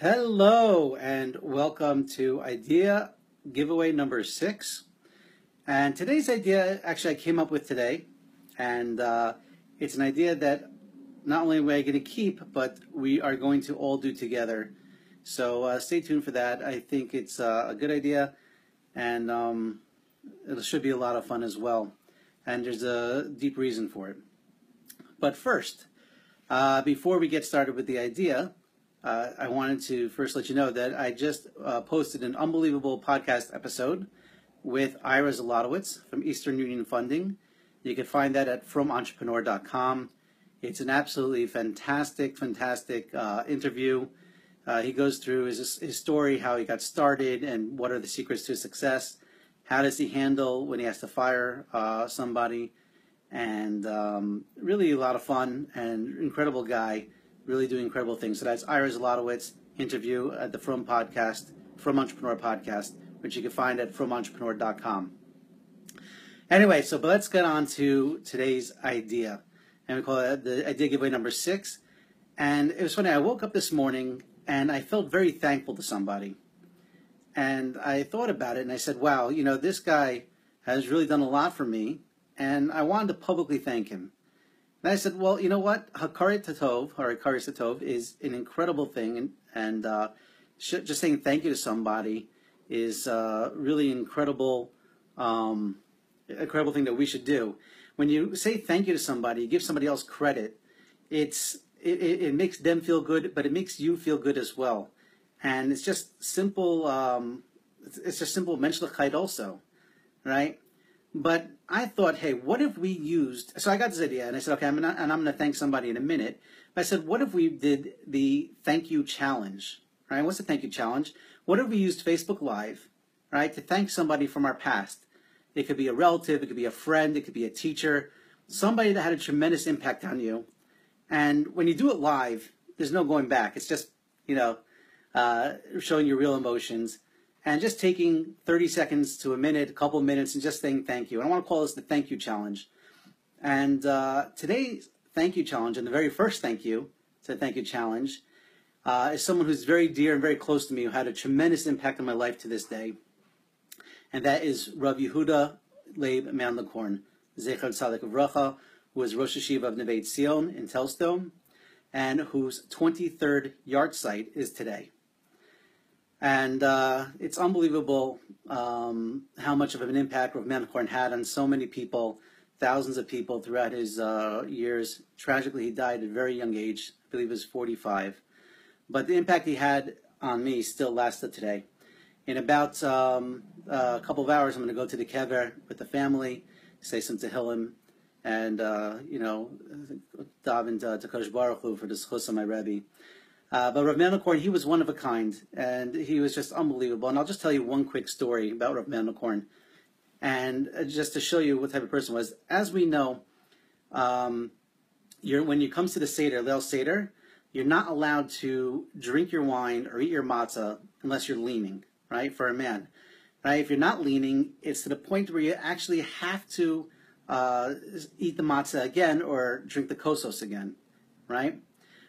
Hello and welcome to idea giveaway number 6. And today's idea, actually I came up with today, and it's an idea that not only am I going to keep, but we are going to all do together. So stay tuned for that. I think it's a good idea, and it should be a lot of fun as well. And there's a deep reason for it. But first, before we get started with the idea, I wanted to first let you know that I just posted an unbelievable podcast episode with Ira Zlotowicz from Eastern Union Funding. You can find that at FromEntrepreneur.com. It's an absolutely fantastic interview. He goes through his story, how he got started, and what are the secrets to success. How does he handle when he has to fire somebody? And really a lot of fun and incredible guy. Really doing incredible things. So that's Ira Zlotowicz interview at the From Podcast, From Entrepreneur Podcast, which you can find at FromEntrepreneur.com. Anyway, but let's get on to today's idea. And we call it the idea giveaway number 6. And it was funny, I woke up this morning and I felt very thankful to somebody. And I thought about it and I said, wow, this guy has really done a lot for me. And I wanted to publicly thank him. And I said, well, you know what? Hakarat Hatov is an incredible thing, and just saying thank you to somebody is really incredible thing that we should do. When you say thank you to somebody, you give somebody else credit. It makes them feel good, but it makes you feel good as well. And it's just simple. It's just simple menschlichkeit also, right? But I thought, hey, what if we used, so I got this idea, and I said, okay, I'm going to thank somebody in a minute. But I said, what if we did the thank you challenge, right? What's the thank you challenge? What if we used Facebook Live, right, to thank somebody from our past? It could be a relative, it could be a friend, it could be a teacher, somebody that had a tremendous impact on you. And when you do it live, there's no going back. It's just, showing your real emotions. And just taking 30 seconds to a minute, a couple of minutes, and just saying thank you. And I want to call this the Thank You Challenge. And today's Thank You Challenge, and the very first thank you to the Thank You Challenge, is someone who's very dear and very close to me, who had a tremendous impact on my life to this day. And that is Rav Yehuda Leib Mandelkorn, Zecher Tzadik Uvracha, who is Rosh Hashiva of Neve Tzion in Telstone, and whose 23rd yahrzeit is today. And it's unbelievable how much of an impact Rav Mandelkorn had on so many people, thousands of people throughout his years. Tragically, he died at a very young age. I believe he was 45. But the impact he had on me still lasted today. In about a couple of hours, I'm going to go to the kever with the family, say some tehillim, and, daven to Kodesh Baruch Hu for the schus of my Rebbe. But Rav Mandelkorn, he was one of a kind, and he was just unbelievable. And I'll just tell you one quick story about Rav Mandelkorn, and just to show you what type of person he was. As we know, when you come to the Seder, Leil Seder, you're not allowed to drink your wine or eat your matzah unless you're leaning, right, for a man. Right? If you're not leaning, it's to the point where you actually have to eat the matzah again or drink the kosos again, right?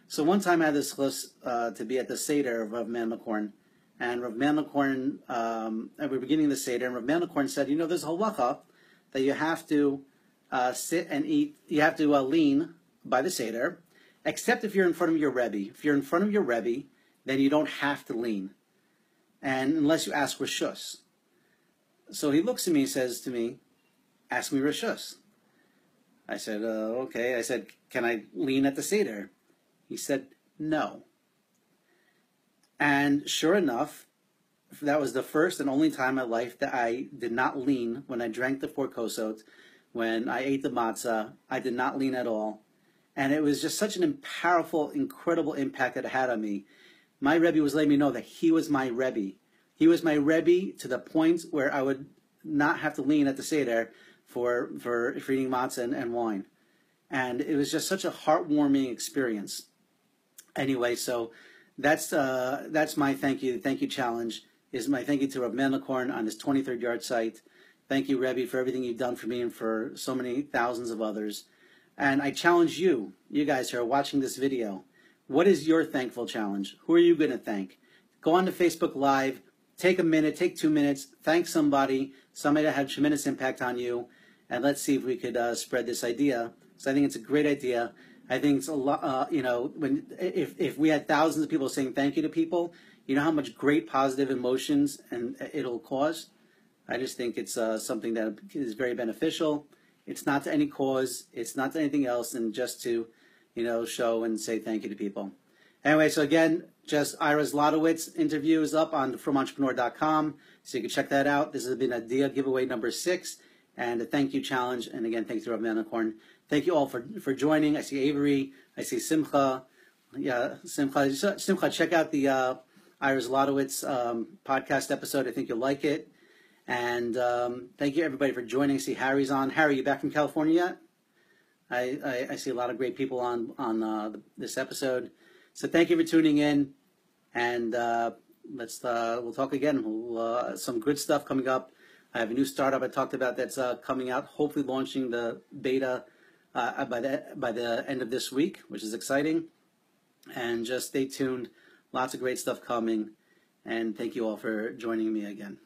So one time I had this chus to be at the Seder of Rav Mandelkorn, and Rav Mandelkorn, we were beginning the Seder, and Rav Mandelkorn said, there's a halacha that you have to sit and eat, you have to lean by the Seder, except if you're in front of your Rebbe. If you're in front of your Rebbe, then you don't have to lean, and unless you ask Rishus. So he looks at me and says to me, ask me Rishus. I said, okay. I said, can I lean at the Seder? He said, no. And sure enough, that was the first and only time in my life that I did not lean when I drank the 4 kosot, when I ate the matzah. I did not lean at all. And it was just such an powerful, incredible impact that it had on me. My Rebbe was letting me know that he was my Rebbe. He was my Rebbe to the point where I would not have to lean at the Seder for eating matzah and wine. And it was just such a heartwarming experience. Anyway, so that's my thank you. The thank you challenge is my thank you to Rav Mandelkorn on his 23rd yahrzeit. Thank you, Rebbe, for everything you've done for me and for so many thousands of others. And I challenge you guys who are watching this video, what is your thankful challenge? Who are you going to thank? go on to Facebook Live, take a minute, take 2 minutes, thank somebody that had tremendous impact on you, and let's see if we could spread this idea. So I think it's a great idea. I think it's a lot, if we had thousands of people saying thank you to people, you know how much great positive emotions and it'll cause? I just think it's something that is very beneficial. It's not to any cause. It's not to anything else than just to, show and say thank you to people. Anyway, so again, just Ira Zlotowitz interview is up on FromEntrepreneur.com, so you can check that out. This has been Idea Giveaway number 6, and a thank you challenge. And again, thank you to Rav Manicorn. Thank you all for joining. I see Avery. I see Simcha. Yeah, Simcha, check out the Ira Zlotowitz podcast episode. I think you'll like it. And thank you, everybody, for joining. I see Harry's on. Harry, you back from California yet? I see a lot of great people on this episode. So thank you for tuning in. And we'll talk again. Some good stuff coming up. I have a new startup I talked about that's coming out, hopefully launching the beta by the end of this week, which is exciting. And just stay tuned. Lots of great stuff coming. And thank you all for joining me again.